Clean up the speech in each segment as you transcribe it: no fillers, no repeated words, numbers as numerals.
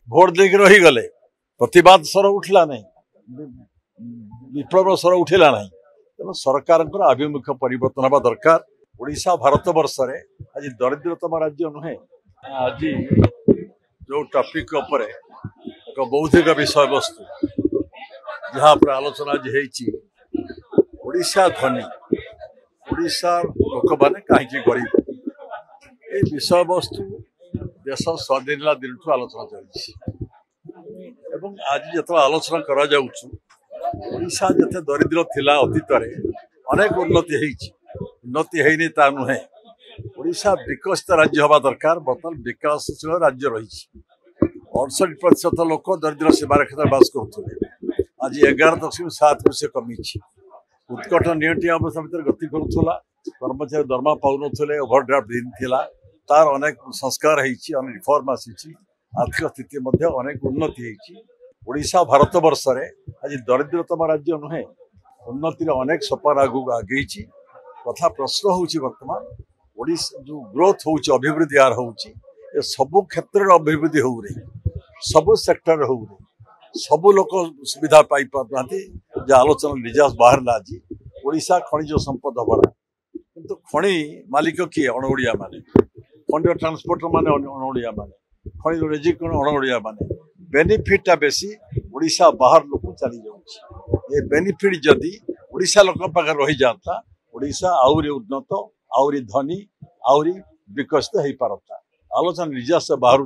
Vote देकर रही गले प्रतिवाद स्वर उठला नहीं विप्लव स्वर उठेला नहीं तेणु सरकार आभिमुख्य परिवर्तन हवा दरकार। ओडिशा भारत वर्ष रे आज दरिद्रतम राज्य नुहे। आज जो टॉपिक उपर एक बौद्धिक विषय वस्तु जहाँ पर आलोचना आज होईची ओडिशा धनी ओडिशा लोक मैंने कहीं गरीब ये विषय वस्तु देश स्वाधीन दिन आलोचना चलती आज जो आलोचना करा जाउछु ओडिशा जते दरिद्र थिला अतीत अनेक उन्नति है ता नुहे। ओडिशा विकसित राज्य हवा दरकार बर्तमान विकासशील राज्य रही 68% लोक दरिद्र सीमा रेखा बास करुले आज 11.7% कमी उत्कट नियंटी अवस्था भर गति करुला कर्मचारी दरमा पाऊन ओभरड्राफ्ट दिन थिला तार अनेक संस्कार अनेक रिफॉर्म आसी आर्थिक स्थिति अनेक उन्नति ओडिशा भारत वर्ष रे आज दरिद्रतम राज्य नुहे उन्नतिर अनेक सोपान आगू आगे कथा प्रश्न होची वर्तमान ओडिशा जो ग्रोथ होची अभिवृद्धि यार होची ए सबु क्षेत्र अभिवृद्धि हो रही सबु सेक्टर हो रही सबु लोक सुविधा पाई पाते जे आलोचना रिजल्ट बाहर ला आज ओडिशा खनिज संपद हबरा किंतु खनि मालिक किए अणओडिया माने खनिज ट्रांसपोर्टर माने अणओडिया माने खनिज रेजिक अणओडिया माने बेनिफिट बेसी ओडिशा बाहर लोक चली जाउछि। ये बेनिफिट जदि ओडिशा लोक पाखे रही जाता ओडिशा आउरी उन्नत आउरी धनी आउरी विकसित हो पारता। आलोचना निजा से बाहर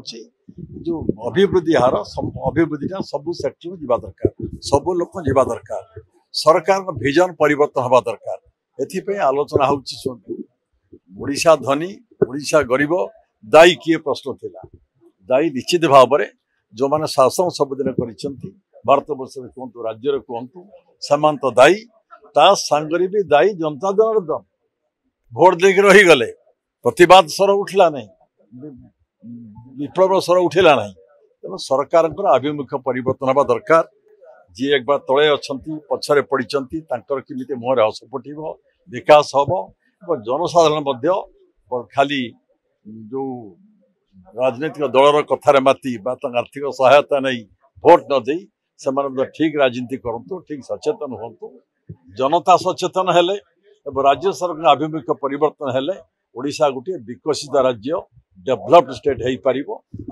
जो अभिवृद्धि हार अभिवृद्धि सबू सेक्टर में दरकार सबू लोक जा दरकार सरकार विजन परिवर्तन हवा दरकार एथि आलोचना होडिशा धनी ओडिशा गरीब दायी किए प्रश्न थिला दायी निश्चित भाव में जो मैंने शासन सबुदिन कर भारत वर्ष कहतु राज्य कहतु से तो दायी ता सांगरे भी दायी जनता जनार्दन भोट देकर रही गले प्रतिवाद स्वर उठला नहीं विप्लव स्वर उठेला नहीं तेणु सरकार आभिमुख्य परिवर्तन हवा दरकार जी एक बार तले अच्छा पछरे पड़ी केमी मुहर हस फुटब विकास हम जनसाधारण खाली जो राजनीतिक दलर कथार माती आर्थिक सहायता नहीं भोट न दे से ठीक राजनीति करूँ ठीक सचेतन हूँ जनता सचेतन हेले राज्य सरकार आभिमुख्य परिवर्तन हेले ओडिशा गोटे विकसित राज्य डेभलप्ड स्टेट हो पार।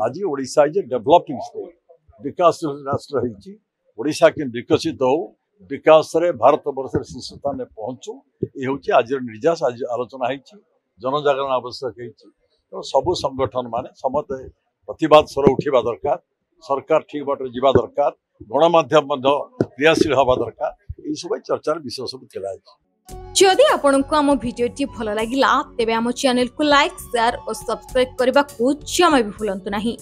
आज ओडिशा इज डेभलपिंग स्टेट विकासशील राष्ट्र होती ओडिशा के विकसित हो विकास रे भारत वर्ष शीर्ष स्थान पहुँचू ये हूँ आज निर्यास आज आलोचना होती जनजागरण आवश्यक हो सबू संगठन माने समस्त प्रतिवाद स्वर उठा दरकार सरकार ठीक बाटे जीवा दरकार गणमाध्यम क्रियाशील हवा दरकार ये सब चर्चार विषय सब थिला। जदि आपंक आम भिडी भल लगा तेब आम चैनल को लाइक शेयर और सब्सक्राइब करने को जमा भी भूलु नहीं।